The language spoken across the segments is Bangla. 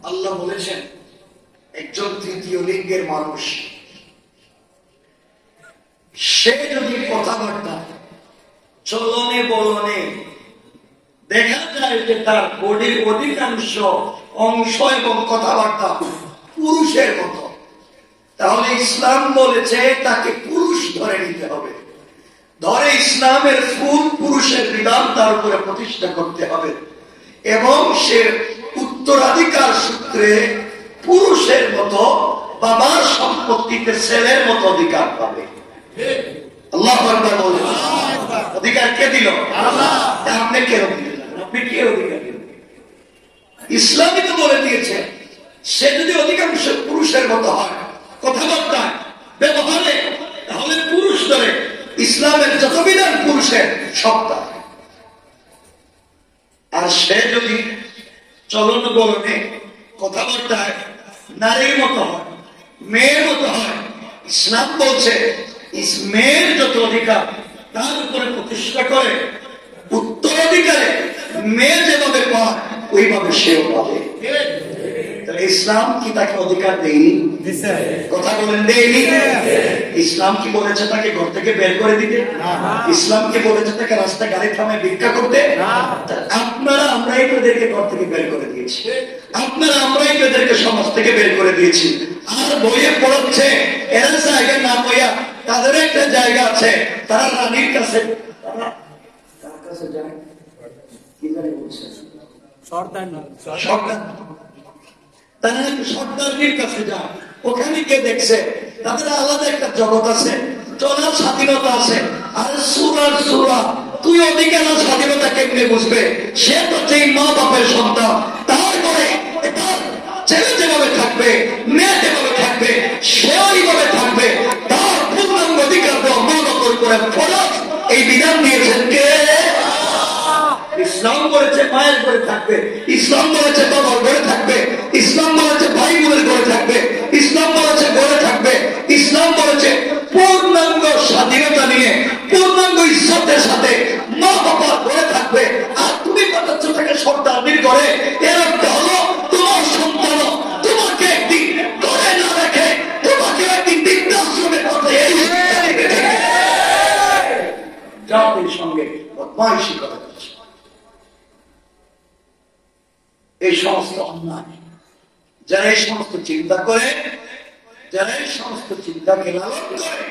আল্লাহ বলেছেন একজন তৃতীয় লিঙ্গের মানুষ সে যদি কথাবার্তা চলনে বলনে দেখা যায় যে তার বডির অধিকাংশ অংশ এবং কথাবার্তা পুরুষের মতো, তাহলে ইসলাম বলেছে তাকে পুরুষ ধরে নিতে হবে। ধরে ইসলামের ফুল পুরুষের বিধান তার উপরে প্রতিষ্ঠা করতে হবে এবং সে উত্তরাধিকার সূত্রে পুরুষের মতো বাবার সম্পত্তিতে ছেলের মতো অধিকার পাবে। আল্লাহু আকবার বলেন। অধিকার কে দিল? আল্লাহ। আপনি কে অধিকার? আপনি কে অধিকার দিলেন? ইসলামই তো বলে দিয়েছে সে যদি অধিকাংশ পুরুষের মতো হয় কথাবার্তা ব্যবহারে, তাহলে পুরুষ ধরে ইসলামের যত বিধান পুরুষের সত্তা। আর সে যদি চলন বলনে কথাবার্তায় নারীর মতো হয়, মেয়ের মতো হয়, ইসলাম বলছে মেয়ের যত অধিকার তার উপরে প্রতিষ্ঠা করে উত্তরাধিকারে মেয়ে যেভাবে পায় ওইভাবে সেও পাবে। ইসলাম কি তাকে অধিকার দেয়নি? কথা বলেন দেয়নি? ইসলাম কি বলেছে তাকে ঘর থেকে বের করে দিতে? ইসলাম কি বলেছে তাকে রাস্তা গাড়ি থামায় ভিক্ষা করতে? আপনারা আমরাই এদেরকে ঘর থেকে বের করে দিয়েছি, আপনারা আমরাই এদেরকে সমাজ থেকে বের করে দিয়েছি। আর বইয়ে পড়াচ্ছে এরা জায়গা না বইয়া তাদের একটা জায়গা আছে, তারা রানীর কাছে যায়, কি জানি বলছে তারা সর্দারনির কাছে যায়, ওখানে কে দেখছে তাদের আলাদা একটা জগৎ আছে, চলার স্বাধীনতা আছে। আর সুরার সুরা তুই অধিকার স্বাধীনতা কেমনে বুঝবে? সে তো সেই মা বাপের সন্তান, তারপরে ছেলে যেভাবে থাকবে মেয়ে যেভাবে থাকবে সে ওইভাবে থাকবে, তার পূর্ণাঙ্গ অধিকার দেওয়া মা বাপের উপরে ফরজ। এই বিধান দিয়েছেন কে? ইসলাম বলেছে মায়ের ঘরে থাকবে, ইসলাম বলেছে বাবার ঘরে থাকবে, ইসলাম বলেছে ভাই বোনের ঘরে থাকবে, ইসলাম বলেছে ঘরে থাকবে, ইসলাম বলেছে পূর্ণাঙ্গ স্বাধীনতা নিয়ে পূর্ণাঙ্গ ইজ্জতের সাথে মা বাবার ঘরে থাকবে। আর তুমি পাঠাচ্ছ তাকে সর্দারনির ঘরে, এর অর্থ হলো তোমার সন্তান তোমাকে একদিন ঘরে না রেখে তোমাকে একদিন বৃদ্ধাশ্রমে পাঠিয়ে জাতির সঙ্গে বদমাইশি কথা। এই সমস্ত অন্যায় যারা এই সমস্ত চিন্তা করে, যারা এই সমস্ত চিন্তাকে লালন করে,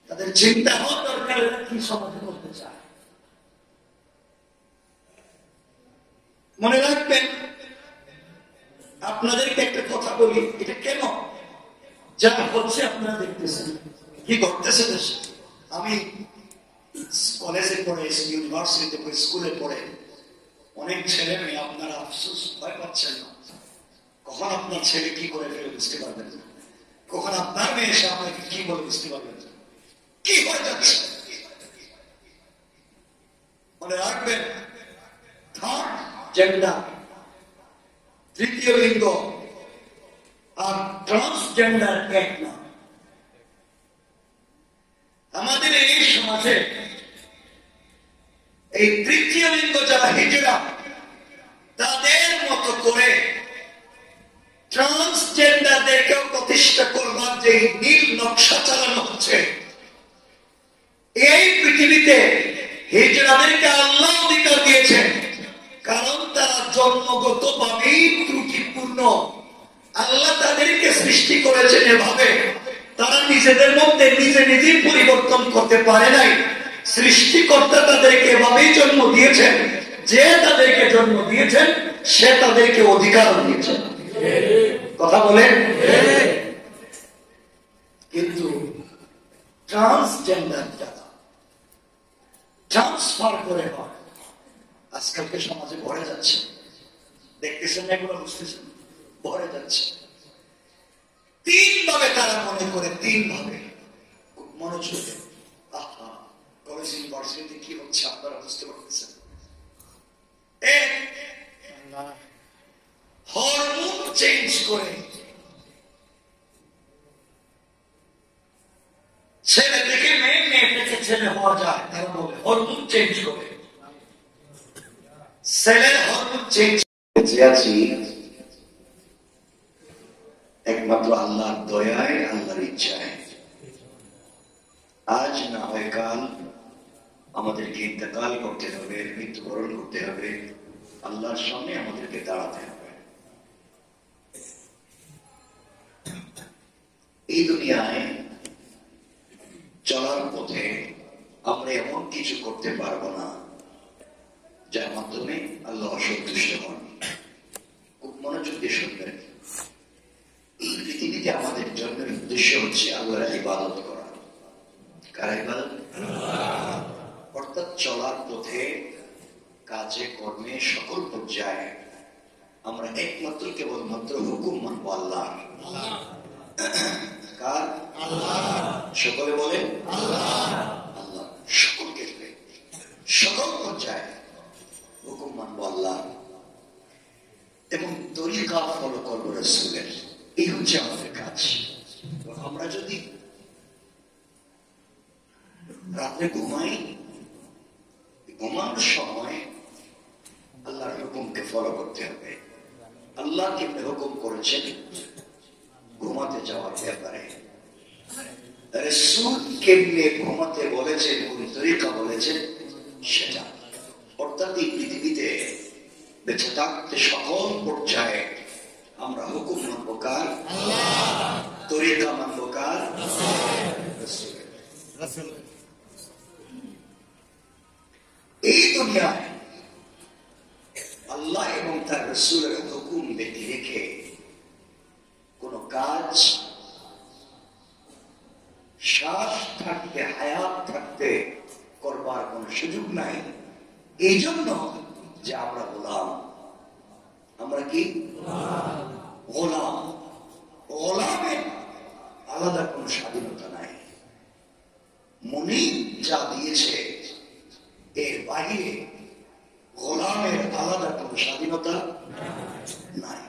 তাদের চিন্তা হওয়া দরকার কি সমাজে করতে চায়। মনে রাখবেন, আপনাদেরকে একটা কথা বলি, এটা কেন যা হচ্ছে আপনারা দেখতেছেন কি ঘটতেছে দেশে। আমি কলেজে পড়ে, ইউনিভার্সিটিতে পড়ে, স্কুলে পড়ে অনেক ছেলে মেয়ে আপনারা আফসোস ভয় পাচ্ছেন না, কখন আপনার ছেলে কি করে ফেলে বুঝতে পারবেন না, কখন আপনার মেয়ে এসে আপনাকে কি বলে বুঝতে পারবেন না, কি হয়ে যাচ্ছে। মনে রাখবেন, থার্ড জেন্ডার তৃতীয় লিঙ্গ আর ট্রান্সজেন্ডার এক না। আমাদের এই সমাজে এই তৃতীয় লিঙ্গ যারা হিজড়া তাদের মতো করে ট্রান্সজেন্ডারদেরকেও প্রতিষ্ঠা করবার যে নীল নকশা চালানো হচ্ছে, এই পৃথিবীতে হিজড়াদেরকে আল্লাহ অধিকার দিয়েছেন কারণ তারা জন্মগত ভাবেই ত্রুটিপূর্ণ। আল্লাহ তাদেরকে সৃষ্টি করেছেন এভাবে তারা নিজেদের মধ্যে নিজে নিজেই পরিবর্তন করতে পারে নাই। সৃষ্টিকর্তা তাদেরকে এভাবেই জন্ম দিয়েছেন, যে তাদেরকে জন্ম দিয়েছেন সে তাদেরকে অধিকার দিয়েছেন। কথা বলেন। কিন্তু ট্রান্সজেন্ডারটা ট্রান্সফার করে হয় আজকালকে সমাজে ভরে যাচ্ছে, দেখতেছেন এগুলো, বুঝতেছেন, ভরে যাচ্ছে। তিন ভাবে তারা মনে করে, তিন ভাবে মনোযোগ। কলেজ ইউনিভার্সিটিতে কি হচ্ছে আপনারা বুঝতে পারতেছেন। হরমোন চেঞ্জ করে ছেলে থেকে মেয়ে, মেয়ে থেকে ছেলে হওয়া যায়, তারা বলে হরমোন চেঞ্জ করে। ছেলের হরমোন বেঁচে আছি একমাত্র আল্লাহর দয়ায়, আল্লাহর ইচ্ছায়। আজ না হয় কাল আমাদেরকে ইন্তেকাল করতে হবে, মৃত্যুবরণ করতে হবে, আল্লাহর সামনে আমাদেরকে দাঁড়াতে হবে। এই দুনিয়ায় চলার পথে আমরা এমন কিছু করতে পারবো না যার মাধ্যমে আল্লাহ অসন্তুষ্ট হন। খুব মনোযোগ দিয়ে শুনবেন। এই পৃথিবীতে আমাদের জন্মের উদ্দেশ্য হচ্ছে আল্লাহর ইবাদত করা। কার ইবাদত? অর্থাৎ চলার পথে, কাজে কর্মে, সকল পর্যায়ে আমরা একমাত্র কেবলমাত্র হুকুম মানবো আল্লাহ। কার? সকলে বলে আল্লাহ। সকল ক্ষেত্রে, সকল পর্যায়ে হুকুম মানবো আল্লাহ এবং তরিকা ফলো করবো রাসূলের। এই হচ্ছে আমাদের কাজ। আমরা যদি রাতে ঘুমাই, ঘুমানোর সময় আল্লাহর হুকুমকে ফলো করতে হবে। আল্লাহ কেমনে হুকুম করেছেন ঘুমাতে যাওয়ার ব্যাপারে, রাসূল কেমনে ঘুমাতে বলেছেন, কোন তরিকা বলেছেন সেটা। অর্থাৎ এই পৃথিবীতে বেঁচে থাকতে সকল পর্যায়ে আমরা হুকুম মানব কার? তরিকা মানব কার? রাসূলের। এই দুনিয়ায় আল্লাহ এবং তার রাসূলের হুকুম ব্যতি রেখে কোন কাজ শ্বাস থাকতে, হায়াত থাকতে করবার কোন সুযোগ নাই। এই জন্য যে আমরা গোলাম। আমরা কি গোলাম? গোলামের আলাদা কোন স্বাধীনতা নাই। মুনিব যা দিয়েছে এর বাইরে গোলামের আলাদা কোন স্বাধীনতা নাই।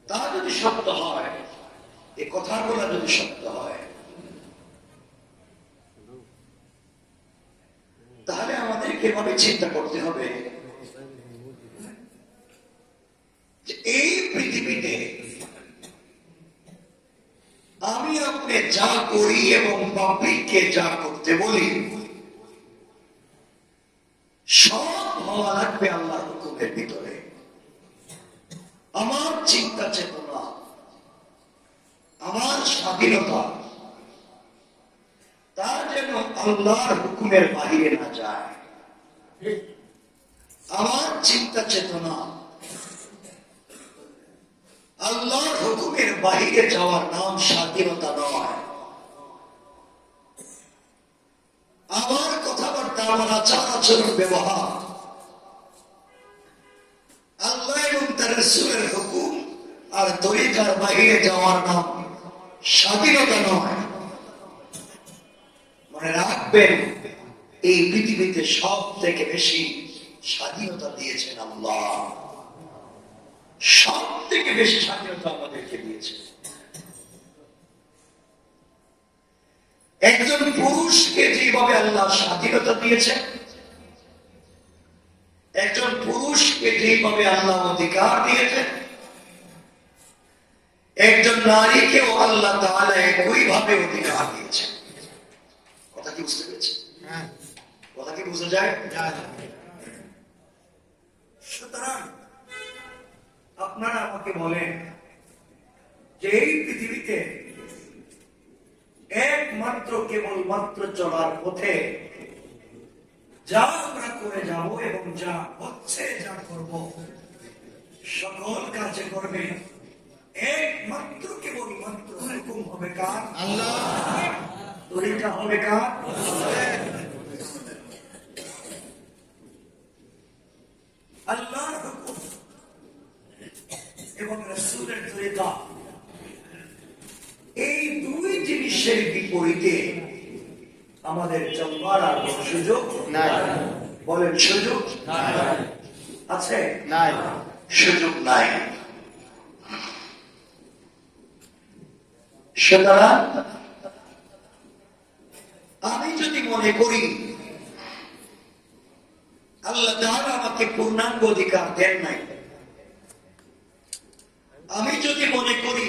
তা যদি সত্য হয়, এই কথাগুলো যদি সত্য হয়, তাহলে আমাদেরকে এভাবে চিন্তা করতে হবে যে এই পৃথিবীতে আমি আপনি যা করি এবং পাবলিককে যা করতে বলি সব হওয়া লাগবে আল্লাহর হুকুমের ভিতরে। আমার চিন্তা চেতনা, আমার স্বাধীনতা তার যেন আল্লাহর হুকুমের বাহিরে না যায়। আমার চিন্তা চেতনা আল্লাহর হুকুমের বাহিরে যাওয়ার নাম স্বাধীনতা নয়। আমার কথাবার্তা, আমার আচার আচরণ, ব্যবহার আল্লাহ এবং তার রাসূলের হুকুম আর তরিকার বাহিরে যাওয়ার নাম স্বাধীনতা নয়। মনে রাখবেন, এই পৃথিবীতে সব থেকে বেশি স্বাধীনতা দিয়েছেন আল্লাহ। সব থেকে বেশি স্বাধীনতা আমাদেরকে দিয়েছে। একজন পুরুষকে যেভাবে আল্লাহ স্বাধীনতা দিয়েছে, একজন পুরুষকে যেভাবে আল্লাহ অধিকার দিয়েছে, একজন নারীকেও আল্লাহ তাআলা একইভাবে অধিকার দিয়েছে। কথা কি বুঝতে পেরেছি? কথা কি বুঝা যায়? সুতরাং আপনারা আমাকে বলেন যে এই পৃথিবীতে একমাত্র কেবলমাত্র চলার পথে যা আমরা করে যাব এবং যা হচ্ছে, যা করব, সকল কাজে করবে একমাত্র কেবলমাত্র হুকুম হবে কার? আল্লাহ। তরিকা হবে কার? আল্লাহর হুকুম এবং রাসূলের তরিকা, এই দুই জিনিসের বিপরীতে আমাদের চলবার আর কোন সুযোগ নাই। বলেন সুযোগ আছে? নাই, সুযোগ নাই। সুতরাং আমি যদি মনে করি আল্লাহ তাআলা আমাকে পূর্ণাঙ্গ অধিকার দেন নাই। আমি যদি মনে করি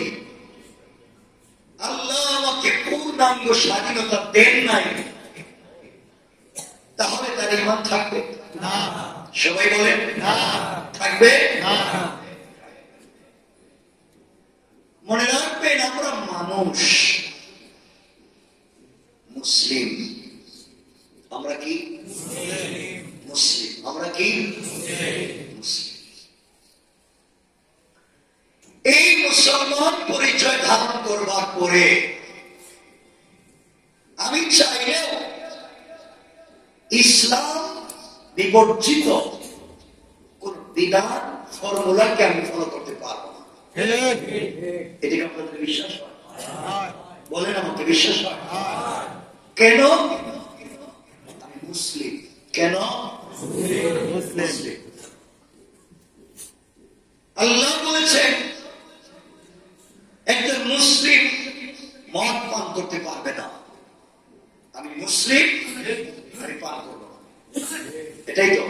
আল্লাহ আমাকে পূর্ণাঙ্গ স্বাধীনতা দেন নাই, তাহলে তার ঈমান থাকবে না। সবাই বলেন না, থাকবে না। মনে রাখবেন, আমরা মানুষ, মুসলিম। আমরা কি মুসলিম? আমরা কি মুসলিম? এই মুসলমান পরিচয় ধারণ করবার পরে আমি চাইলেও ইসলাম বিবর্জিত কোন বিধান ফর্মুলাকে আমি ফলো করতে পারবো না। এটাকে আপনাদের বিশ্বাস হয়? বলেন, আমাকে বিশ্বাস হয়? কেন? আমি মুসলিম। কেন মুসলিম? আল্লাহ বলেছেন একজন মুসলিম মদ পান করতে পারবে না। আমি মুসলিম, আমি পান করবো না। এটাই তো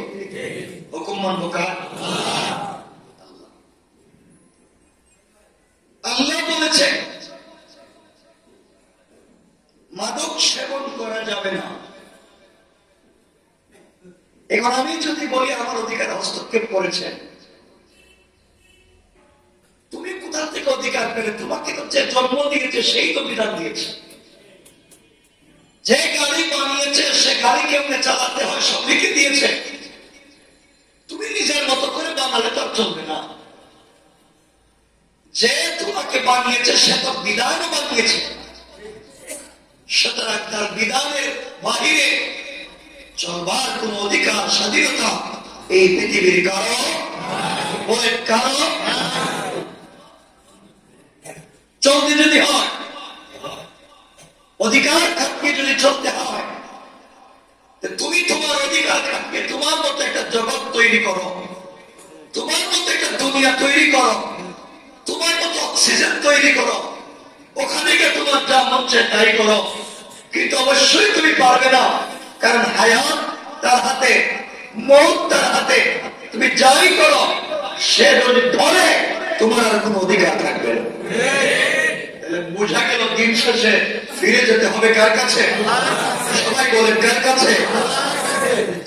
হুকুম মানবো কার? আল্লাহ বলেছেন মাদক সেবন করা যাবে না। এখন আমি যদি বলি আমার অধিকার হস্তক্ষেপ করেছেন, তুমি কোথা থেকে অধিকার পেলে? তোমাকে তো যে জন্ম দিয়েছে সেই তো বিধান দিয়েছে। যে গাড়ি বানিয়েছে সে গাড়ি কেমনে চালাতে হয় সব লিখে দিয়েছে। তুমি নিজের মতো করে বানালে তো চলবে না। যে তোমাকে বানিয়েছে সে তো বিধানও বানিয়েছে, সুতরাং তার বিধানের বাহিরে চলবার কোন অধিকার স্বাধীনতা এই পৃথিবীর কারো চলতে যদি হয়, অধিকার থাকবে যদি চলতে হয়, তুমি তোমার অধিকার থাকবে তোমার মতো একটা জগৎ তৈরি করো, তোমার মতো একটা দুনিয়া তৈরি করো, তোমার মতো অক্সিজেন তৈরি করো, ওখানে গিয়ে তোমার যা মন চায় তাই করো। কিন্তু অবশ্যই তুমি পারবে না, কারণ হায়াত তার হাতে, মৌত তার হাতে। তুমি যাই করো সে যদি ধরে তোমার আর কোনো অধিকার থাকবে না। বোঝা গেল দিন শেষে ফিরে যেতে হবে কার কাছে? সবাই বলেন কার কাছে?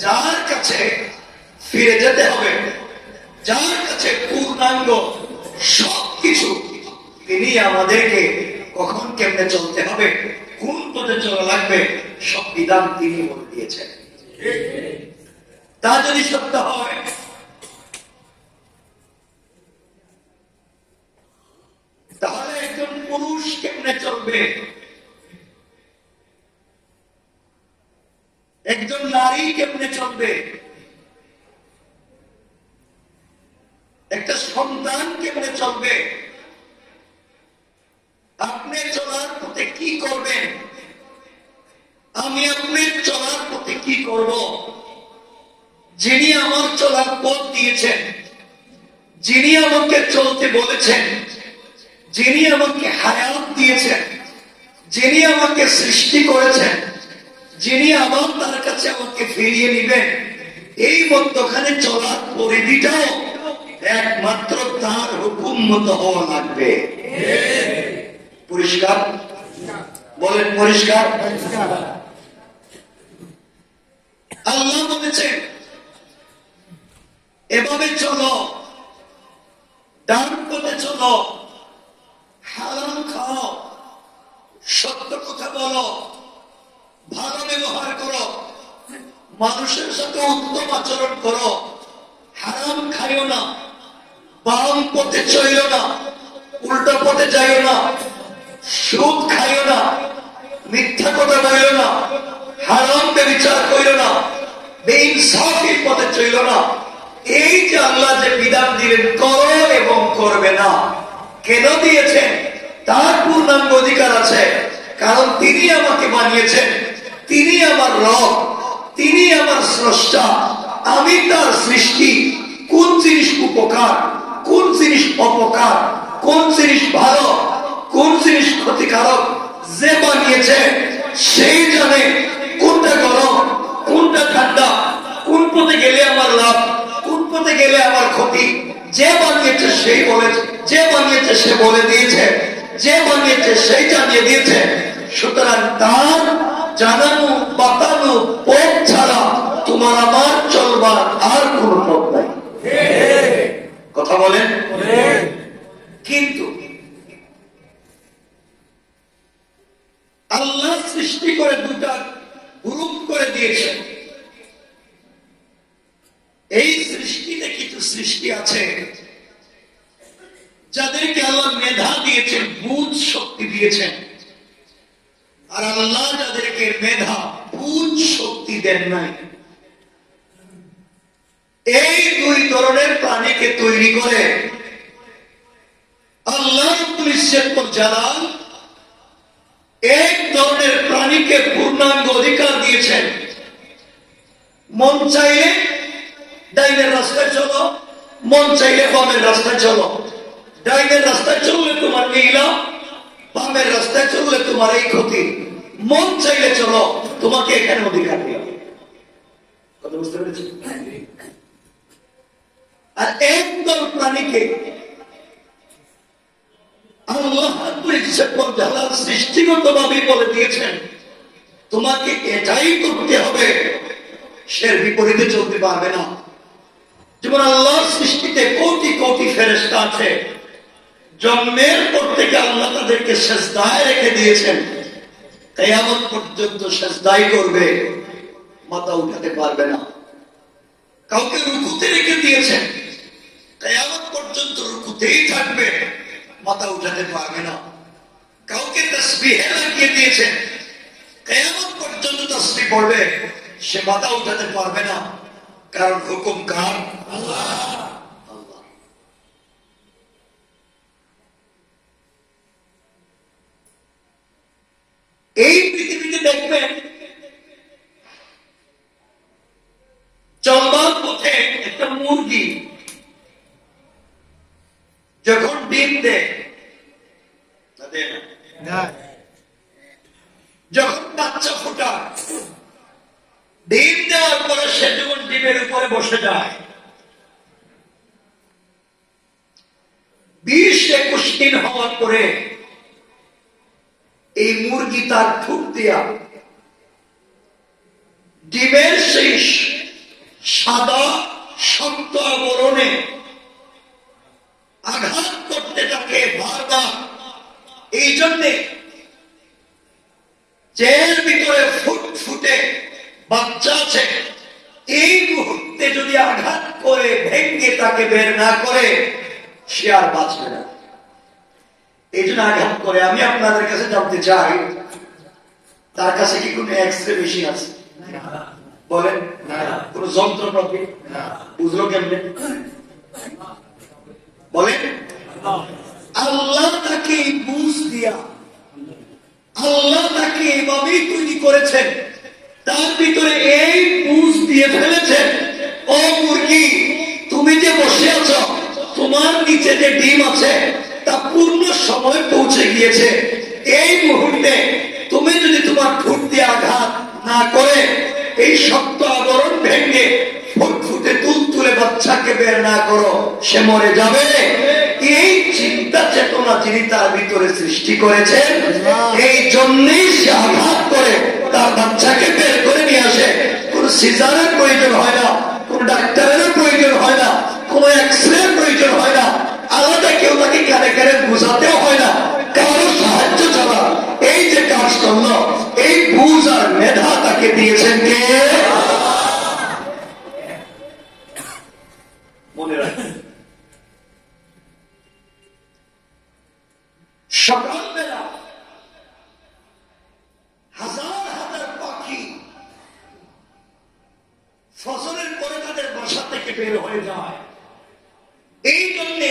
যার কাছে ফিরে যেতে হবে, যার কাছে পূর্ণাঙ্গ সবকিছু, তিনি আমাদেরকে কখন কেমনে চলতে হবে, কোন পথে চলা লাগবে, সব বিধান তিনি বলে দিয়েছেন। তা যদি সত্য হয়, তাহলে একজন পুরুষ কেমনে চলবে, একজন নারী কেমনে চলবে, একটা সন্তান কেমনে চলবে, আপনি চলার পথে কি করবেন, আমি আপনার চলার পথে কি করব, যিনি আমার চলার পথ দিয়েছেন, যিনি আমাকে চলতে বলেছেন, যিনি আমাকে হায়াত দিয়েছেন, যিনি আমাকে সৃষ্টি করেছেন, যিনি আবার তার কাছে আমাকে ফিরিয়ে নিবেন, এই মধ্যখানে চলার পরিধিটাও একমাত্র তার হুকুম মতো হওয়া লাগবে। পরিষ্কার বলেন, পরিষ্কার? আল্লাহ বলেছেন এভাবে চলো, ডান পথে চলো, হালাল খাও, সত্য কথা বলো, ভালো ব্যবহার করো, মানুষের সাথে উত্তম আচরণ করো, হারাম খাইও না, বাম পথে চইল না, উল্টো পথে যাইও না, সুদ খাইও না, মিথ্যা কথা বলিও না, হারাম ব্যভিচার করিও না, বেইনসাফির পথে চইল না। এই যে আল্লাহ যে বিধান দিলেন করো এবং করবে না, কেন দিয়েছেন? তার পূর্ণাঙ্গ অধিকার আছে, কারণ তিনি আমাকে বানিয়েছেন, তিনি আমার রব, তিনি আমার স্রষ্টা, আমি তার সৃষ্টি। কোন জিনিস উপকার, কোন জিনিস অপকার, কোন জিনিস ভালো, কোন জিনিস ক্ষতিকারক, যে বানিয়েছে সেই জানে কোনটা গরম, কোনটা ঠান্ডা, কোন পথে গেলে আমার লাভ, কোন পথে গেলে আমার ক্ষতি। যে বানিয়েছে সেই বলেছে, যে বানিয়েছে সে বলে দিয়েছে, যে বানিয়েছে সেই জানিয়ে দিয়েছে। সুতরাং তার জানানো বাতানো পথ ছাড়া তোমার আমার চলবার আর কোন পথ নাই। কথা বলেন। কিন্তু আল্লাহ সৃষ্টি করে দুটা গ্রুপ করে দিয়েছেন। এই সৃষ্টিতে কিছু সৃষ্টি আছে যাদেরকে আল্লাহ মেধা দিয়েছেন, বুঝ শক্তি দিয়েছেন। আর আল্লাহ যাদেরকে মেধা বুঝ শক্তি দেন নাই। এই দুই ধরনের প্রাণীকে তৈরি করে আল্লাহ জালাল এক ধরনের প্রাণীকে পূর্ণাঙ্গ অধিকার দিয়েছেন। মন চাইলে ডাইনের রাস্তায় চলো, মন চাইলে বামের রাস্তায় চলো। ডাইনের রাস্তায় চললে তোমার এই লাভ, বামের রাস্তায় চললে তোমার এই ক্ষতি। মন চাইলে চলো, তোমাকে এখানে অধিকার দিলাম। কথা বুঝতে পেরেছি? আর একদল প্রাণীকে আল্লাহ সৃষ্টিগত ভাবে বলে দিয়েছেন তোমাকে এটাই করতে হবে, সে বিপরীতে চলতে পারবে না। যেমন আল্লাহর সৃষ্টিতে কোটি কোটি ফেরেশতা আছে, জন্মের পর থেকে আল্লাহ তাদেরকে সেজদায় রেখে দিয়েছেন, কিয়ামত পর্যন্ত সেজদাই করবে, মাথা উঠাতে পারবে না। কাউকে রুকুতে রেখে দিয়েছেন, কিয়ামত পর্যন্ত রুকুতেই থাকবে, মাথা উঠাতে পারবে না। কাউকে তাসবিহে লাগিয়ে দিয়েছেন, কিয়ামত পর্যন্ত তাসবিহ পড়বে, সে মাথা উঠাতে পারবে না। কারণ হুকুম কার? আল্লাহ। এই পৃথিবীতে দেখবেন চলবার পথে একটা মুরগি যখন ডিম দেয়, যখন বাচ্চা ফোটায়, ডিম দেওয়ার পরে সে যখন ডিমের উপরে বসে যায়, 20-21 দিন হওয়ার পরে এই মুরগি তার ঠোঁট দিয়া ডিমের সেই সাদা শক্ত আবরণে আঘাত করতে থাকে বারবার। এই জন্যে যের ভিতরে ফুটফুটে বাচ্চা আছে, এই মুহূর্তে যদি আঘাত করে ভেঙ্গে তাকে বের না করে, সে আর বাঁচবে না। এই জন্য আঘাত করে। আমি আপনাদের কাছে জানতে চাই, তার কাছে কি কোন এক্সরে মেশিন আছে? বলেন। কোন যন্ত্রপাতি? বুঝলো কেমনে? বলেন। আল্লাহ তাকে বুঝ দিয়া, আল্লাহ তাকে এইভাবেই তৈরি করেছেন, তার ভিতরে এই বুঝ দিয়ে ফেলেছেন, ও মুরগি তুমি যে বসে আছো, তোমার নিচে যে ডিম আছে তা পূর্ণ সময় পৌঁছে গিয়েছে। এই মুহূর্তে তুমি যদি তোমার ঠোঁট দিয়ে আঘাত না করে এই শক্ত আবরণ ভেঙে ফুটফুটে তুলতুলে বাচ্চাকে বের না করো, সে মরে যাবে। এই চিন্তা চেতনা যিনি তার ভিতরে সৃষ্টি করেছেন, এই জন্যই সে আঘাত করে তার বাচ্চাকে বের করে নিয়ে আসে। কোন সিজারের প্রয়োজন হয় না, কোন ডাক্তারের প্রয়োজন হয় না, কোন এক্সরে প্রয়োজন হয় না, আলাদা কেউ তাকে কানে কানে বুঝাতেও হয় না, কারো সাহায্য ছাড়া এই যে কাজ করলো, এই বুঝ আর মেধা তাকে দিয়েছেন কে? মনে রাখবেন, সকালবেলা হাজার হাজার পাখি ফসলের পরে তাদের বাসা থেকে বের হয়ে যায়। এই জন্যে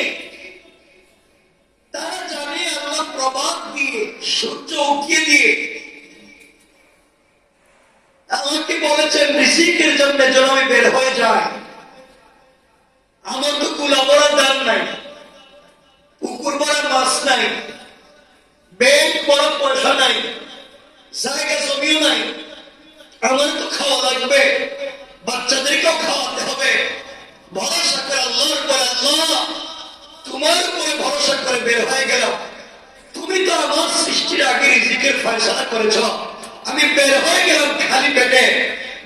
তারা জানে আল্লাহ প্রভাত দিয়ে, সূর্য উঠিয়ে দিয়ে আমাকে বলেছেন রিজিকের জন্য যেন আমি বের হয়ে যায়। আমার তো কুলা ভরা দাম নাই, পুকুর ভরা মাছ নাই, ব্যাংক ভরা পয়সা নাই, জায়গা জমিও নাই, আমার তো খাওয়া লাগবে। বাচ্চাদেরকেও খাওয়াতে হবে। ভরসা করে আল্লাহর উপরে, আল্লাহ তোমার উপরে ভরসা করে বের হয়ে গেল, তুমি তো আমার সৃষ্টির আগে রিজিকের ফয়সালা করেছ। আমি বের হয়ে গেলাম খালি পেটে,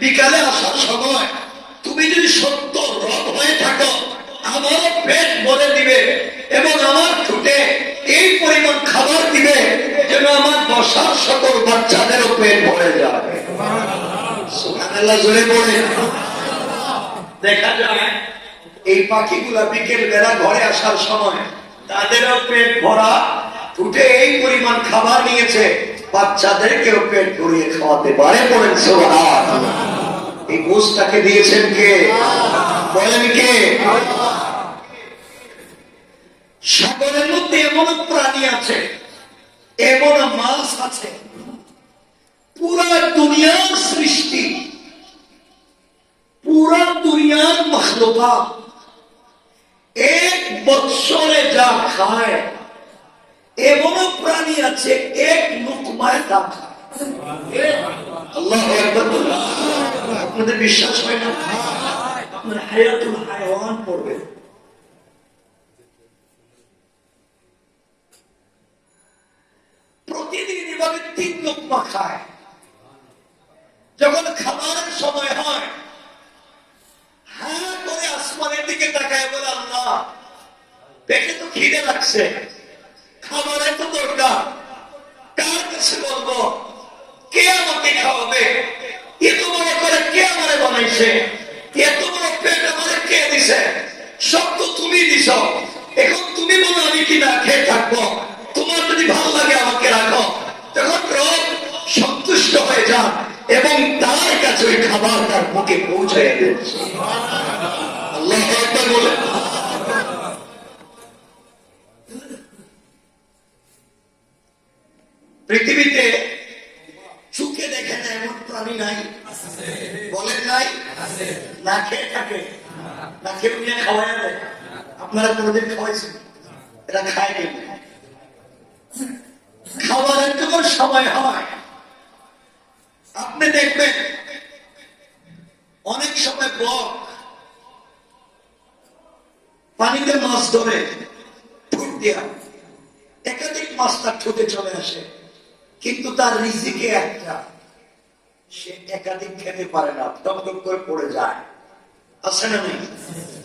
বিকালে আসার সময় তুমি যদি সত্য রব হয়ে থাকো আমার পেট ভরে দিবে এবং আমার ঠোঁটে এই পরিমাণ খাবার দিবে যেন আমার বসার সকল বাচ্চাদেরও পেট ভরে যাবে। সুবহানাল্লাহ জোরে বলে। দেখা যায় এই পাখিগুলা বিকেল বেলা ঘরে আসার সময় তাদেরও পেট ভরা, ঠোঁটে এই পরিমাণ খাবার নিয়েছে, বাচ্চাদেরকেও পেট ভরিয়ে খাওয়াতে পারে। বলেন সুবহানাল্লাহ। এই গোশটাকে দিয়েছেন কে? বলেন কে? সাগরের মধ্যে এমন প্রাণী আছে, এমন মাছ আছে, পুরা দুনিয়ার সৃষ্টি, পুরা দুনিয়ার মাখলুকাত এক বৎসরে যা খায় এমন প্রাণী আছে এক লুকমায় তা খায়। আল্লাহু আকবার। আপনাদের বিশ্বাস হয় না? আপনারা হায়াতুল হায়াওয়ান পড়বেন। প্রতিদিন এভাবে 3 লোকমা খায়। যখন খাবারের সময় হয় হ্যাঁ করে আসমানের দিকে তাকায় বলে আল্লাহ পেটে তো খিদে লাগছে, খাবারের তো দরকার, কার কাছে বলবো, কে আমাকে খাওয়াবে, এত বড় করে কে আমারে বানাইছে, এত বড় পেট আমারে কে দিছে, সব তো তুমি দিছ, এখন তুমি বলো আমি কি না খেয়ে থাকবো, তোমার যদি ভালো লাগে আমাকে রাখো। তখন রব সন্তুষ্ট হয়ে যান এবং তার কাছে ওই খাবার তার মুখে পৌঁছে দিচ্ছে। আল্লাহ আকবার বলে। পৃথিবীতে চোখে দেখে না এমন প্রাণী নাই, বলেন নাই? না খেয়ে থাকে, না খেয়ে নিয়ে খাওয়াই দেয়। আপনারা কোনোদিন খাওয়াইছেন? এরা খায় নি। খাবারের যখন সময় হয় আপনি দেখবেন অনেক সময় বক পানিতে মাছ ধরে ঠোঁট দিয়া, একাধিক মাছ তার ঠোঁটে চলে আসে, কিন্তু তার রিজিকে একটা, সে একাধিক খেতে পারে না, টকটক করে পড়ে যায়। আছে না নেই?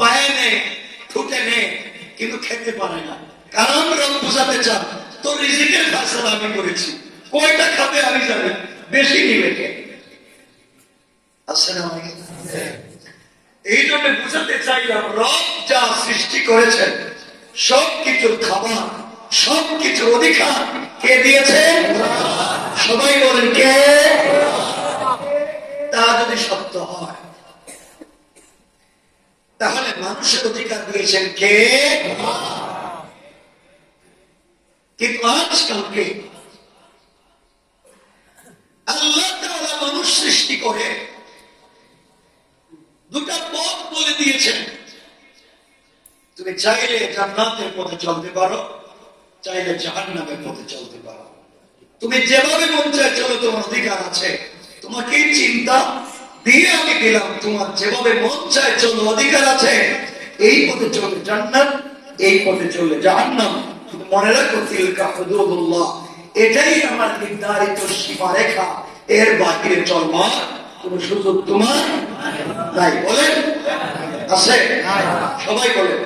পায়ে নেই, ঠোঁটে নেই, কিন্তু খেতে পারে না। কারণ রব বুঝাতে চান তোর রিজিকের ফয়সালা আমি করেছি, কয়টা খাবে আমি জানি, বেশি নিবে কে? আছে না? এই জন্য বুঝাতে চাইলাম রব যা সৃষ্টি করেছেন সবকিছুর খাবার, সবকিছুর অধিকার কে দিয়েছেন? সবাই বলেন কে? তা যদি সত্য হয় তাহলে মানুষের অধিকার দিয়েছেন কে? কিন্তু আজকালকে আল্লাহ তাআলা মানুষ সৃষ্টি করে দুটা পথ বলে দিয়েছেন, তুমি চাইলে জান্নাতের পথে চলতে পারো, চাইলে জাহান্নামের পথে চলতে পারো। তুমি যেভাবে মন চায় চলো, তোমার অধিকার আছে। তোমাকে চিন্তা দিয়ে আমি দিলাম, তোমার যেভাবে মন চায় চলো, অধিকার আছে। এই পথে চলে জান্নাত, এই পথে চলে জাহান্নাম। মনে রাখো তিলকা হুদুদুল্লাহ, এটাই আমার নির্ধারিত সীমারেখা, এর বাহিরে চলবার কোন সুযোগ তোমার নাই। বলেন আছে? সবাই বলেন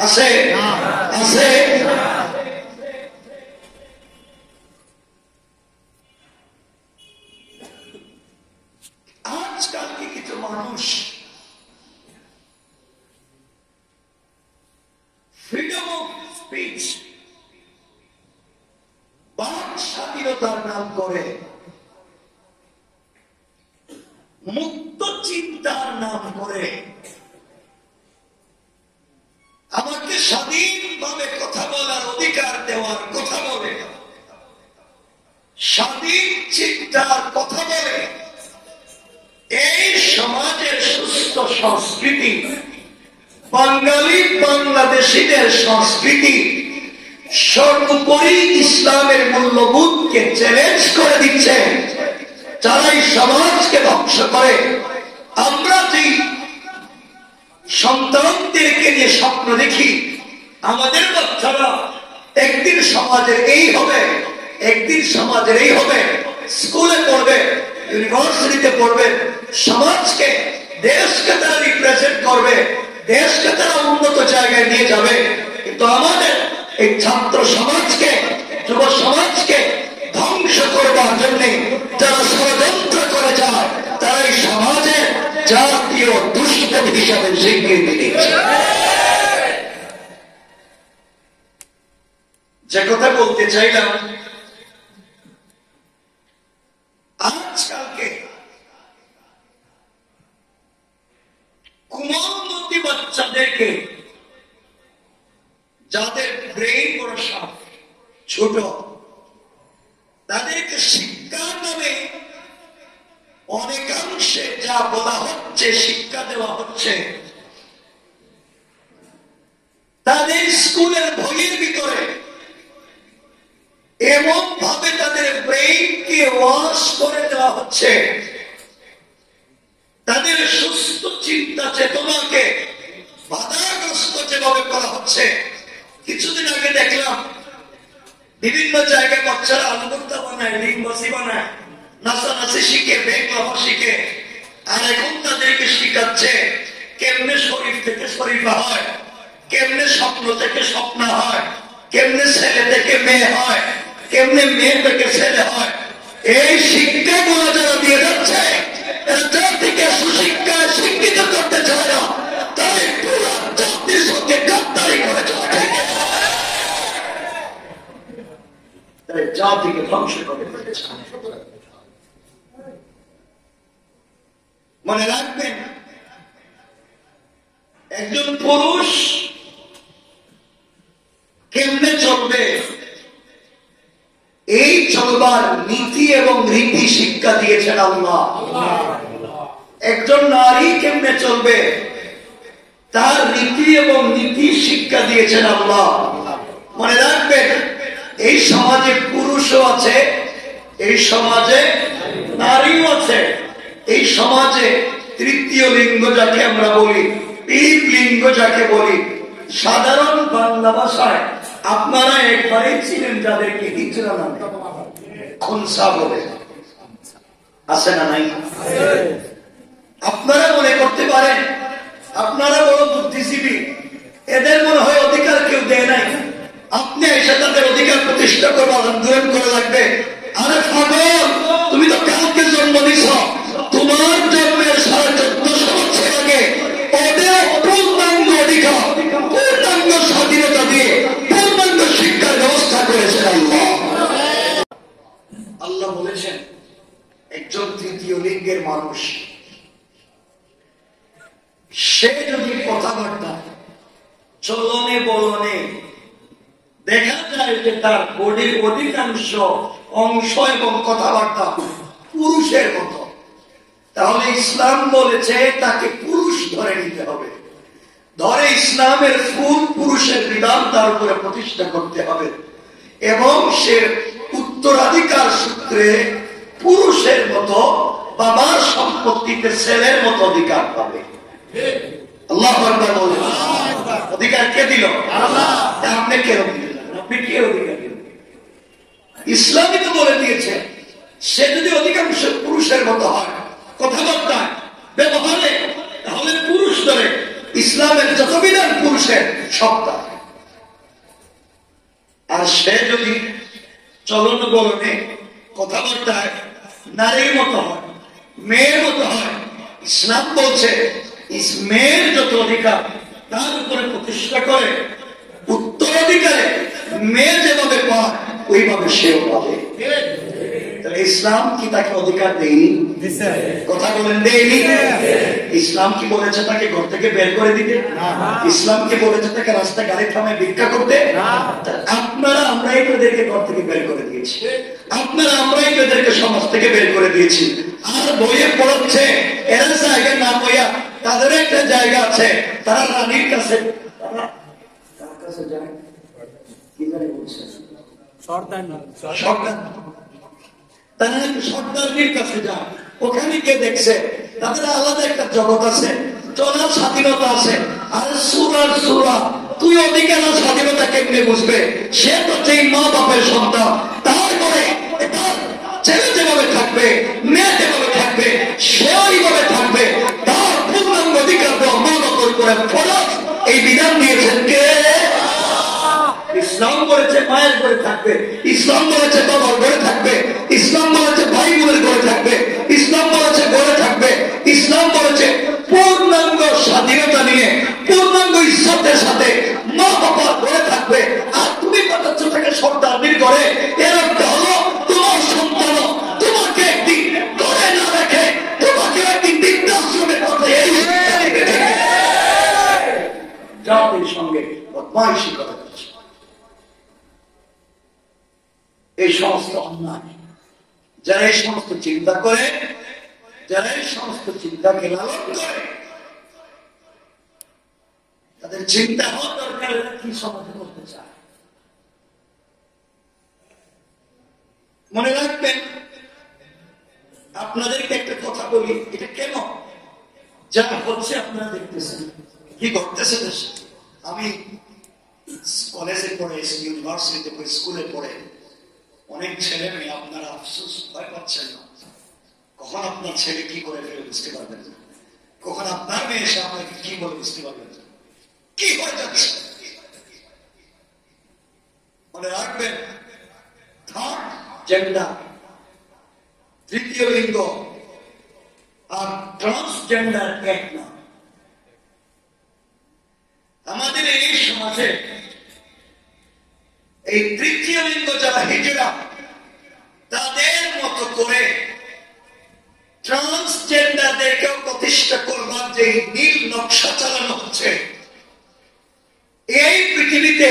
আছে? আছে? আজকালকে কিছু মানুষ ফ্রিডম অফ স্পিচ, বাক স্বাধীনতার নাম করে, মুক্ত চিন্তার নাম করে আমাকে স্বাধীনভাবে কথা বলার অধিকার দেওয়ার কথা বলে, স্বাধীন চিন্তার কথা বলে। এই সমাজের সুস্থ সংস্কৃতি, বাঙালি বাংলাদেশিদের সংস্কৃতি সর্বোপরি ইসলামের মূল্যবোধকে চ্যালেঞ্জ করে দিচ্ছে। যারা এই সমাজকে ধ্বংস করে আমরা যে সন্তানদেরকে নিয়ে স্বপ্ন দেখি আমাদের বাচ্চারা একদিন সমাজের এই হবে, একদিন সমাজের এই হবে, স্কুলে পড়বে, ইউনিভার্সিটিতে পড়বে, সমাজকে দেশকে তারা রিপ্রেজেন্ট করবে, দেশকে তারা উন্নত জায়গায় নিয়ে যাবে। কিন্তু আমাদের এই ছাত্র সমাজকে, যুব সমাজকে ধ্বংস করবার জন্য যারা ষড়যন্ত্র করে যায়, তারা এই সমাজের জাতীয় দুষ্কৃত হিসাবে স্বীকৃতি দিচ্ছে। যে কথা বলতে চাইলাম, আজকালকে কুমারমতি বাচ্চাদেরকে, যাদের ব্রেইন বড় ছোট, তাদেরকে শিক্ষার নামে অনেকাংশে যা বলা হচ্ছে, শিক্ষা দেওয়া হচ্ছে, তাদের স্কুলের বইয়ের ভিতরে এমন ভাবে তাদের ব্রেইনকে ওয়াশ করে দেওয়া হচ্ছে, তাদের সুস্থ চিন্তা চেতনাকে বাধাগ্রস্ত যেভাবে করা হচ্ছে। কিছুদিন আগে দেখলাম বিভিন্ন জায়গায় বাচ্চারা আলুভর্তা বানায়, ডিমবাসি বানায়, নাচানাচি শিখে, বেগলাভা শিখে, আর এখন তাদেরকে শিখাচ্ছে কেমনে শরীর থেকে শরীফা হয়, কেমনে স্বপ্ন থেকে স্বপ্ন হয়, কেমনে ছেলে থেকে মেয়ে হয়, কেমনে মেয়ে থেকে ছেলে হয়। এই শিক্ষাগুলো যারা দিয়ে যাচ্ছে, জাতিকে সুশিক্ষায় শিক্ষিত করতে চায় না, তাই পুরো জাতির সঙ্গে গাদ্দারি করে চলছে, জাতিকে ধ্বংস করে দিচ্ছে। মনে রাখবেন, একজন পুরুষ কেমনে চলবে, এই চলবার নীতি এবং রীতি শিক্ষা দিয়েছেন আল্লাহ। একজন নারী কেমনে চলবে, তার রীতি এবং নীতি শিক্ষা দিয়েছেন আল্লাহ। মনে রাখবেন, এই সমাজে পুরুষও আছে, এই সমাজে নারীও আছে, এই সমাজে তৃতীয় লিঙ্গ যাকে আমরা বলি, তিন লিঙ্গ যাকে বলি, সাধারণ বাংলা ভাষায় আপনারা একবারেই ছিলেন যাদেরকে হিজড়া নামে খনসা বলে, আছে না নাই? আপনারা মনে করতে পারেন আপনারা বড় বুদ্ধিজীবী, এদের মনে হয় অধিকার কেউ দেয় নাই, আপনি এসে তাদের অধিকার প্রতিষ্ঠা করবার আন্দোলন করে লাগবে। আরে পাগল, তুমি তো কাউকে জন্ম দিছ, তোমার জন্মের 14,500 বছর আগে ওদের পূর্ণাঙ্গ অধিকার, পূর্ণাঙ্গ স্বাধীনতা দিয়ে পূর্ণাঙ্গ শিক্ষার ব্যবস্থা করেছেন আল্লাহ। আল্লাহ বলেছেন একজন তৃতীয় লিঙ্গের মানুষ, সে যদি কথাবার্তা, চলনে বলনে দেখা যায় যে তার বডির অধিকাংশ অংশ এবং কথাবার্তা পুরুষের মতো, তাহলে ইসলাম বলেছে তাকে পুরুষ ধরে নিতে হবে, ধরে ইসলামের ফুল পুরুষের বিধান তার উপরে প্রতিষ্ঠা করতে হবে, এবং সে উত্তরাধিকার সূত্রে পুরুষের মতো বাবার সম্পত্তিতে ছেলের মতো অধিকার পাবে। আল্লাহ আকবার বলেন। অধিকার কে দিল? আল্লাহ। আপনি কে দিলেন? আপনি কে অধিকার দিলেন? ইসলামই তো বলে দিয়েছে সে যদি অধিকাংশ পুরুষের মতো হয় কথাবার্তা ব্যবহারে, তাহলে পুরুষ ধরে ইসলামের যত বিধান পুরুষের সত্তা। আর সে যদি চলন বলনে কথাবার্তায় নারীর মতো হয়, মেয়ের মতো হয়, ইসলাম বলছে মেয়ের যত অধিকার তার উপরে প্রতিষ্ঠা করে উত্তরাধিকারে মেয়ে যেভাবে পায় ওইভাবে সেও পাবে। ইসলাম কি তাকে অধিকার দেয়নি? কথা বলেন, দেয়নি। ইসলাম কি বলেছে তাকে ঘর থেকে বের করে দিতে? ইসলাম কি বলেছে তাকে রাস্তায় গাড়ি থামায় ভিক্ষা করতে? আপনারা আমরাই তোদেরকে ঘর থেকে বের করে দিয়েছি, আপনারা আমরাই তোদেরকে সমাজ থেকে বের করে দিয়েছি। আর বইয়ে পড়াচ্ছে এরা জায়গায় না বইয়া তাদের একটা জায়গা আছে, তারা রানীর কাছে, তারা কার কাছে যায় কি জানি বলছে, সর্দার, তারা সর্দারের কাছে যায়, ওখানে কে দেখছে? তাদের আলাদা একটা জগৎ আছে, চলার স্বাধীনতা আছে। আর সুরার সুরা তুই অধিকার স্বাধীনতা কেমনে বুঝবে? সে তো যেই মা বাপের সন্তান, তারপরে ছেলে যেভাবে থাকবে, মেয়ে যেভাবে থাকবে, সে ওইভাবে থাকবে। তার পূর্ণাঙ্গ অধিকার দেওয়া মা বাপের উপরে ফরজ। এই বিধান দিয়েছেন কে? ইসলাম বলেছে মায়ের ঘরে থাকবে, ইসলাম বলেছে বাবার ঘরে থাকবে, ইসলাম বলেছে ভাই বোনের ঘরে থাকবে, ইসলাম বলেছে ঘরে থাকবে, ইসলাম বলেছে পূর্ণাঙ্গ স্বাধীনতা নিয়ে পূর্ণাঙ্গ ইজ্জতের সাথে মা বাবার ঘরে থাকবে। আর তুমি পাঠাচ্ছ থেকে সর্দারদের ঘরে, এর অর্থ হলো তোমার সন্তান তোমাকে একদিন ঘরে না রেখে তোমাকে একদিন বৃদ্ধাশ্রমে পাঠিয়ে জাতির সঙ্গে বদমাইশি করা হচ্ছে। এই সমস্ত অন্যায় যারা এই সমস্ত চিন্তা করে, যারা এই সমস্ত চিন্তাকে লালন করে, তাদের চিন্তা হওয়া দরকার কি সমাধান করতে চায়। মনে রাখবেন, আপনাদেরকে একটা কথা বলি, এটা কেন যা হচ্ছে আপনারা দেখতেছেন, কি ঘটতেছে দেশে। আমি কলেজে পড়ে, ইউনিভার্সিটিতে পড়ে, স্কুলে পড়ে অনেক ছেলে মেয়ে, আপনারা আফসোস ভয় পাচ্ছেন না। কখন আপনার ছেলে কি করে ফেলে বুঝতে পারবেন না, কখন আপনার মেয়ে এসে আপনাকে কি বলে বুঝতে পারবেন না, কি হয়ে যাচ্ছে। মনে রাখবেন, থার্ড জেন্ডার, তৃতীয় লিঙ্গ আর ট্রান্সজেন্ডার এক না। আমাদের এই সমাজে এই তৃতীয় লিঙ্গ যারা হিজড়া, তাদের মতো করে ট্রান্সজেন্ডারদেরকেও প্রতিষ্ঠা করবার যে নীল নকশা চালানো হচ্ছে, এই পৃথিবীতে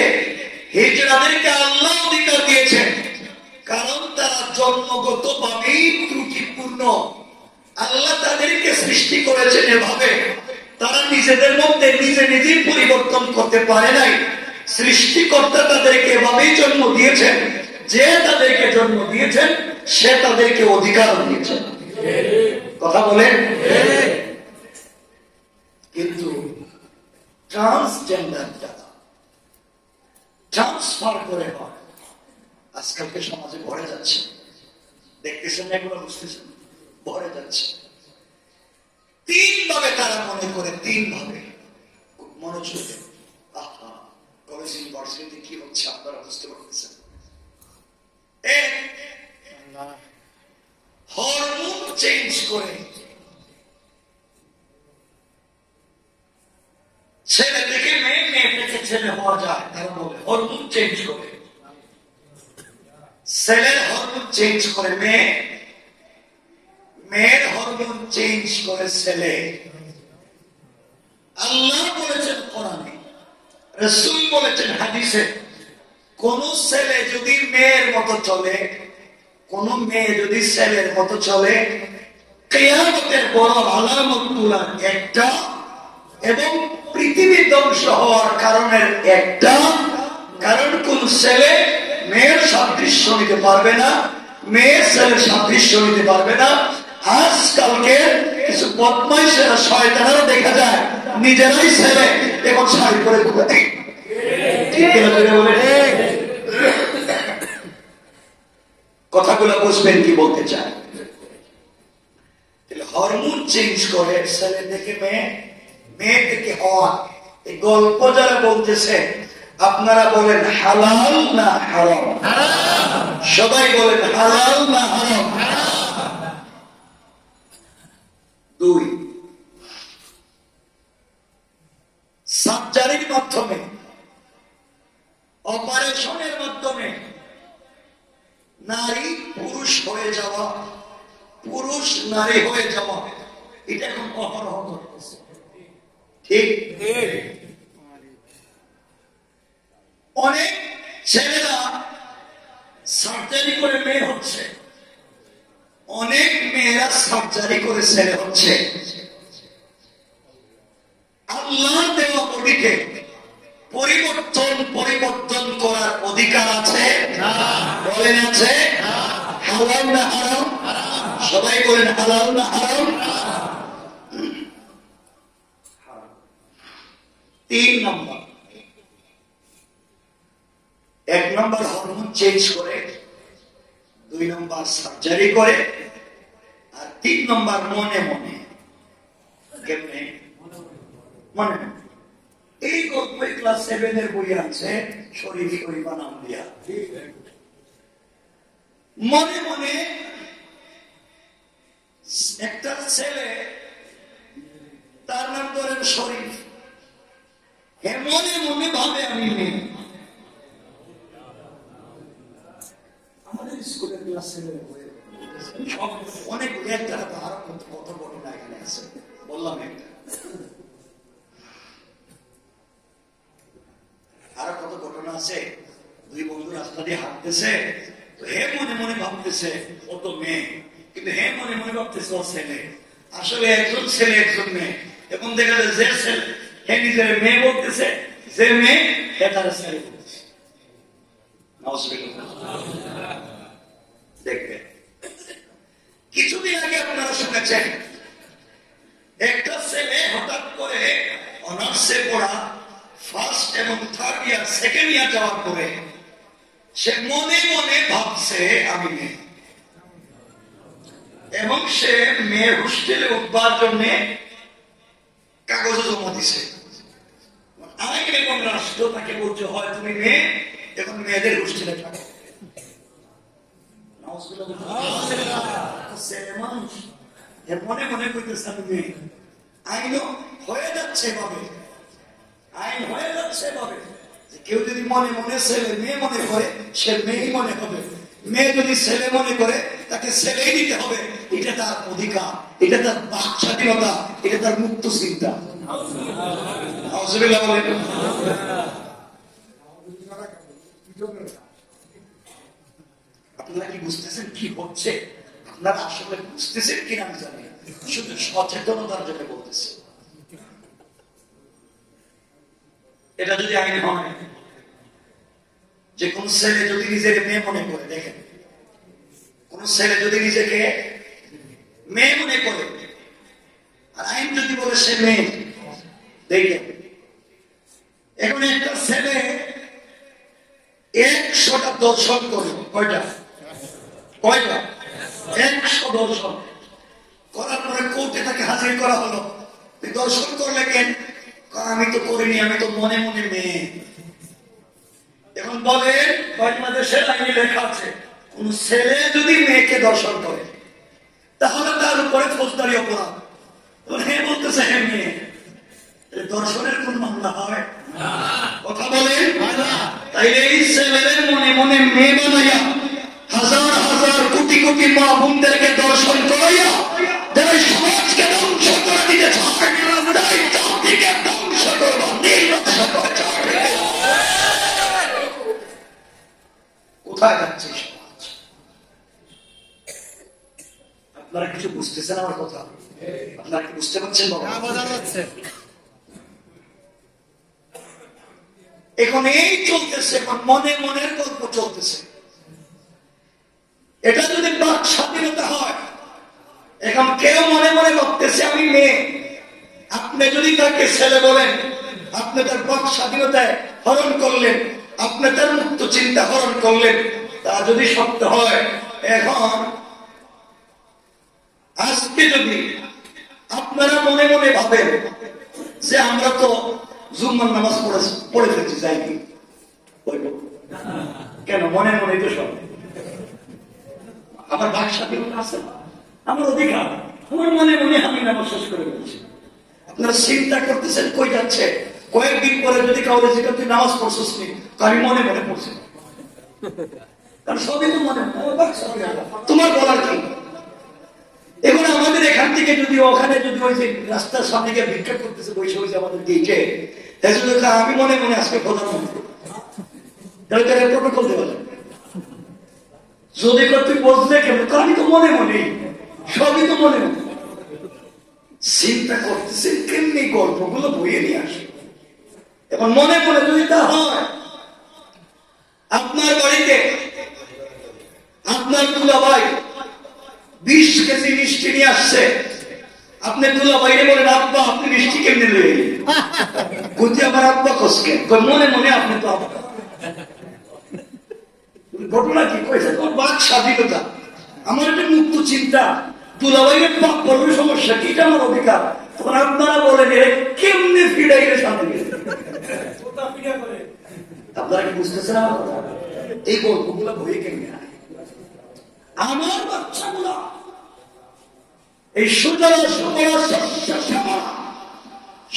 হিজড়াদেরকে আল্লাহ অধিকার দিয়েছেন, কারণ তারা জন্মগত ভাবেই ত্রুটিপূর্ণ। আল্লাহ তাদেরকে সৃষ্টি করেছেন এভাবে, তারা নিজেদের মধ্যে নিজে নিজেই পরিবর্তন করতে পারে নাই। সৃষ্টিকর্তা তাদেরকে এভাবেই জন্ম দিয়েছেন, যে তাদেরকে জন্ম দিয়েছেন সে তাদেরকে অধিকার দিয়েছেন। কথা বলেন। কিন্তু ট্রান্সজেন্ডার যারা ট্রান্সফার করে হয়, আজকালকে সমাজে ভরে যাচ্ছে, দেখতেছেন এগুলো, বুঝতেছেন, ভরে যাচ্ছে। তিন ভাবে তারা মনে করে, তিন ভাবে, মনোযোগ। কলেজ ইউনিভার্সিটিতে কি হচ্ছে আপনারা বুঝতে পারতেছেন। হরমোন চেঞ্জ করে ছেলে থেকে মেয়ে, মেয়ে থেকে ছেলে হওয়া যায়, তারা বলে হরমোন চেঞ্জ করে। ছেলের হরমোন চেঞ্জ করে মেয়ে, মেয়ের হরমোন চেঞ্জ করে ছেলে। আল্লাহ বলেছেন কোরআনে, রাসূল বলেছেন হাদিসে, কোন ছেলে যদি মেয়ের মতো চলে, কোন মেয়ে যদি ছেলের মতো চলে, কিয়ামতের বড় আলামত গুলার একটা এবং পৃথিবী ধ্বংস হওয়ার কারণের একটা, কারণ কোন ছেলে মেয়ের সাদৃশ্য নিতে পারবে না, মেয়ে ছেলের সাদৃশ্য নিতে পারবে না। আজকালকে কিছু বদমাইশেরা, শয়তানেরা দেখা যায় নিজেরাই ছেলে এবং শাড়ি পরে ঘুরে। কথাগুলো বুঝবেন কি বলতে চায়। হরমোন চেঞ্জ করে ছেলে থেকে মেয়ে, মেয়ে থেকে হওয়া, এই গল্প যারা বলতেছে, আপনারা বলেন হালাল না হারাম? সবাই বলেন হালাল না হারাম? দুই, সার্জারির মাধ্যমে, অপারেশনের মাধ্যমে নারী পুরুষ হয়ে যাওয়া, পুরুষ নারী হয়ে যাওয়া, এটা এখন অহরহ করতেছে। ঠিক, অনেক ছেলেরা সার্জারি করে মেয়ে হচ্ছে, অনেক মেয়েরা সার্জারি করে ছেলে হচ্ছে। আল্লাহ দেওয়া বডিকে পরিবর্তন করার অধিকার আছে? বলেন আছে? হারাম না হারাম? সবাই বলেন হালাল না হারাম? 3 নম্বর, 1 নম্বর হরমোন চেঞ্জ করে, 2 নম্বর সার্জারি করে, আর 3 নম্বর মনে মনে। কেমনে? মনে মনে। এই গল্প ক্লাস 7 এর বই আছে, শরীফ শরীফা নাম দিয়া। মনে মনে একটা ছেলে, তার নাম ধরেন শরীফ, মনে মনে ভাবে আমি মেয়ে। আমাদের স্কুলের ক্লাস 7 এর বই অনেক একটা আরো কত ঘটনা এখানে আছে, বললাম একটা, আরো কত ঘটনা আছে। 2 বন্ধু রাস্তা দিয়ে হাঁটতেছে, তো হে মনে মনে ভাবতেছে ও তো মেয়ে, কিন্তু হে মনে মনে ভাবতেছে ও ছেলে। আসলে একজন ছেলে একজন মেয়ে। এখন দেখা যায় যে ছেলে হে নিজের মেয়ে বলতেছে, যে মেয়ে হে তার ছেলে বলতেছে। দেখবেন কিছুদিন আগে আপনারা শুনেছেন একটা ছেলে হঠাৎ করে অনার্সে পড়া ফার্স্ট এবং 3rd ইয়ার 2nd ইয়ার যাওয়ার পরে সে মনে মনে ভাবছে আমি মেয়ে, এবং সে মেয়ে হোস্টেলে উঠবার জন্য কাগজ জমা দিছে। আইন এবং রাষ্ট্র তাকে বলছে হয় তুমি মেয়ে, এখন মেয়েদের হোস্টেলে থাকো। মানুষ মনে মনে করতেছে আমি মেয়ে। আইনও হয়ে যাচ্ছে ভাবে, আইন হয়ে যাচ্ছে ভাবে কেউ যদি মনে মনে ছেলে মেয়ে মনে করে সে মেয়েই মনে হবে, মেয়ে যদি ছেলে মনে করে তাকে ছেলেই দিতে হবে। এটা তার অধিকার, এটা তার বাক স্বাধীনতা, এটা তার মুক্ত চিন্তা। আপনারা কি বুঝতেছেন কি হচ্ছে? আপনারা আসলে বুঝতেছেন কিনা আমি জানি, শুধু সচেতনতার জন্য বলতেছি। এটা যদি আইন হয়, যে কোন ছেলে যদি নিজেকে মেয়ে মনে করে, দেখেন কোন ছেলে যদি নিজেকে মেয়ে মনে করে আর আইন যদি বলে সে মেয়ে, দেখেন এখন একটা ছেলে 100টা দর্শন করে, কয়টা 100 দর্শন করার পরে কোর্টে তাকে হাজির করা হলো। দর্শন করলে কেন? আমি তো করিনি, আমি তো মনে মনে মেয়ে। এখন বলে বাংলাদেশের আইনে লেখা আছে কোন ছেলে যদি মেয়েকে দর্শন করে তাহলে তার উপরে ফৌজদারি অপরাধ। হে বলতেছে হে মেয়ে, দর্শনের কোন মামলা হয়? কথা বলে। তাইলে এই ছেলেদের মনে মনে মেয়ে বানাইয়া হাজার হাজার কোটি কোটি মা বোনদেরকে দর্শন করাইয়া যারা সমাজকে ধ্বংস করে দিতে চায়, জাতিকে ধ্বংস করবা, নির্লজ্জ করে। কোথায় যাচ্ছে সমাজ? আপনারা কিছু বুঝতেছেন আমার কথা? আপনারা কি বুঝতে পারছেন? এখন এই চলতেছে, এখন মনে মনের গল্প চলতেছে। এটা যদি বাক স্বাধীনতা হয়, এখন কেউ মনে মনে ভাবতেছে আমি মেয়ে, আপনি যদি তাকে ছেলে বলেন, আপনি তার বাক স্বাধীনতায় হরণ করলেন, আপনি তার মুক্ত চিন্তা হরণ করলেন। তা যদি সত্য হয়, এখন আজকে যদি আপনারা মনে মনে ভাবেন যে আমরা তো জুম্মার নামাজ পড়ে ফেলছি, যাই কি কেন? মনে মনে তো সব আমার বাক স্বাধীনতা আছে, আমার অধিকার, আমার মনে মনে আমি নামাজ শেষ করে ফেলছি। আপনারা চিন্তা করতেছেন কই যাচ্ছে? কয়েকদিন পরে যদি কাউরে যেটা তুই নামাজ পড়ছিস নি, আমি মনে মনে পড়ছি, কারণ সবই তো মনে, তোমার বলার কি? এখন আমাদের এখান থেকে যদি ওখানে যদি ওই যে রাস্তার সামনে গিয়ে ভিক্ষা করতেছে বসে বসে আমাদের গেটে, আমি মনে মনে আজকে প্রধানমন্ত্রী, তাহলে তারা প্রোটোকল দেওয়া যাবে। যদি তুই বসলে কেন? আমি তো মনে মনে, সবই তো মনে মনে চিন্তা করতেছে, কেমনি গল্পগুলো বইয়ে নিয়ে আসে। এখন মনে মনে যদি তা হয়, আপনার বাড়িতে আপনার দুলা ভাই 20 কেজি মিষ্টি নিয়ে আসছে, আপনি দুলা বাইরে বলেন আব্বা আপনি মিষ্টি কেমনে লয়ে গতি আমার আব্বা কসকে মনে মনে আপনি তো আব্বা। ঘটনা কি কয়েছে বাক স্বাধীনতা, আমার একটা মুক্ত চিন্তা, দুলা বাইরে পাপ করবে সমস্যা কি, এটা আমার অধিকার। তখন আপনারা বলেন এর কেমনে ফিরাইলে শান্তি গেছে, আপনারা কি বুঝতেছেন আমার কথা? এই গল্পগুলা বইয়ে কেমনে আমার বাচ্চাগুলা এই সুজলা সুফলা শস্য শ্যামলা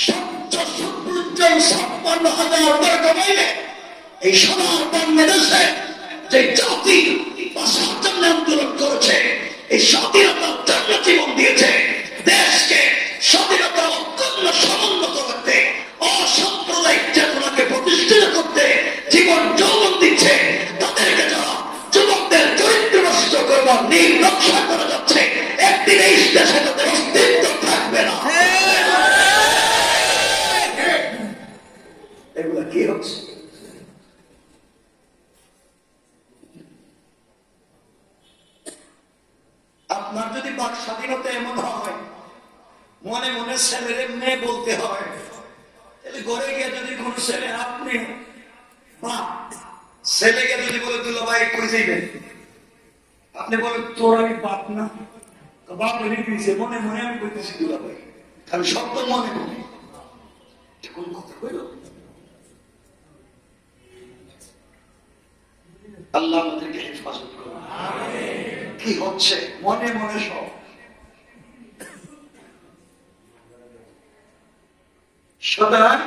56,000 টাকা কামাইলে এই সোনার বাংলাদেশে যে জাতি ভাষার জন্য আন্দোলন করেছে, এই স্বাধীনতার জন্য জীবন দিয়েছে, দেশকে স্বাধীনতা অত্যন্ত সমুন্নত করতে, অসাম্প্রদায়িক চেতনাকে প্রতিষ্ঠিত করতে জীবন যৌবন দিচ্ছে, তাদেরকে যারা যুবকদের চরিত্র নষ্ট করবার নীল নকশা করা যাচ্ছে, একদিন এই দেশে তাদের অস্তিত্ব থাকবে না। এগুলা কি হচ্ছে? আপনার যদি বাক স্বাধীনতা এমন হয় মনে মনে ছেলেরে মেয়ে বলতে হয়, তাহলে ঘরে গিয়ে যদি কোন ছেলে আপনি ছেলেকে যদি বলে দুলা ভাই কই যাইবেন, আপনি বলেন তোর আমি বাপ না, বাপ হয়ে গিয়েছে, মনে মনে আমি বলতেছি দুলা ভাই, আমি শব্দ মনে মনে কোন কথা কইল। আল্লাহ আমাদেরকে হেফাজত করুন। কি হচ্ছে মনে মনে সব। সুতরাং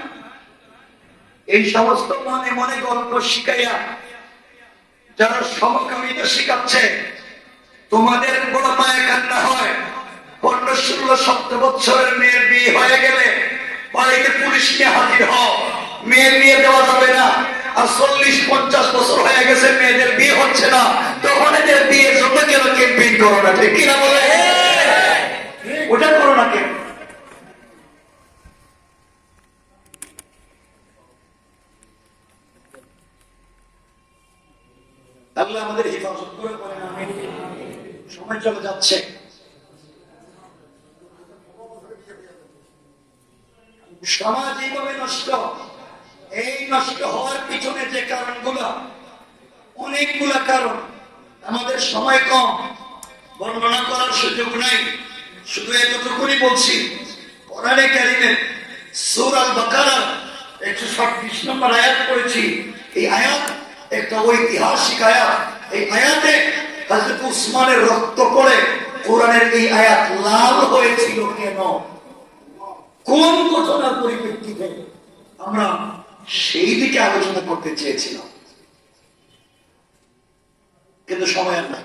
এই সমস্ত মনে মনে গল্প শিখাইয়া যারা সমকামিতা শিখাচ্ছে, তোমাদের বড় মায়া কান্না হয় 15-16-17 বছরের মেয়ের বিয়ে হয়ে গেলে বাড়িতে পুলিশ নিয়ে হাজির হও, মেয়ের বিয়ে দেওয়া যাবে না। আর 40-50 বছর হয়ে গেছে মেয়েদের বিয়ে হচ্ছে না, তখন এদের বিয়ে জন্য কেন ক্যাম্পেইন করো না, ঠিক কিনা বলে? ওটা করো না কেন? আল্লাহ আমাদের হেফাজত করে বলেন আমিন। সময় চলে যাচ্ছে। সমাজ এইভাবে নষ্ট, এই নষ্ট হওয়ার পিছনে যে কারণগুলো, অনেকগুলা কারণ। আমাদের সময় কম, বর্ণনা করার সুযোগ নাই, শুধু এতটুকুনি বলছি। কোরআনে কারিমে সূরা আল বাকারার 126 নম্বর আয়াত পড়েছি। এই আয়াত একটা ঐতিহাসিক আয়াত। এই আয়াতে হযরত উসমানের রক্ত পড়ে কোরআনের এই আয়াত লাল হয়েছিল কেন, কোন ঘটনার পরিপ্রেক্ষিতে, আমরা সেই দিকে আলোচনা করতে চেয়েছিলাম, কিন্তু সময় আর নাই।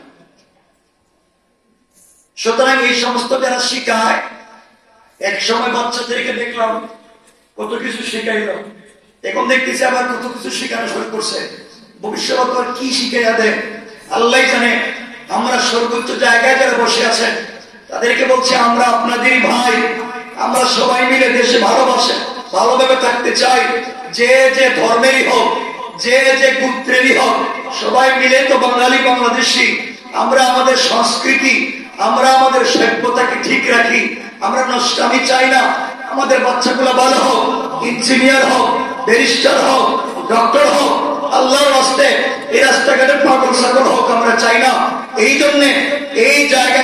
সুতরাং এই সমস্ত যারা শিখায়, এক সময় বাচ্চাদেরকে দেখলাম কত কিছু শিখাইল, এখন দেখতেছি আবার কত কিছু শিখানো শুরু করছে। ভবিষ্যৎ কি শিখাইয়া দেন আল্লাহ জানে। আমরা সর্বোচ্চ জায়গায় যারা বসে আছেন তাদেরকে বলছি, আমরা আপনাদেরই ভাই, আমরা সবাই মিলে দেশে ভালোভাবে থাকতে চাই। যে যে ধর্মেরই হোক, যে যে গোত্রেরই হোক, সবাই মিলে তো বাঙালি বাংলাদেশি। আমরা আমাদের সংস্কৃতি, আমরা আমাদের সভ্যতাকে ঠিক রাখি। আমরা নষ্টামি চাই না। আমাদের বাচ্চাগুলো ভালো হোক, ইঞ্জিনিয়ার হোক, ব্যারিস্টার হোক, ডক্টর হোক, আল্লাহর রাস্তায় এই রাস্তাঘাটে পাগল ছাগল হোক আমরা চাই না। এই জন্য এই জায়গা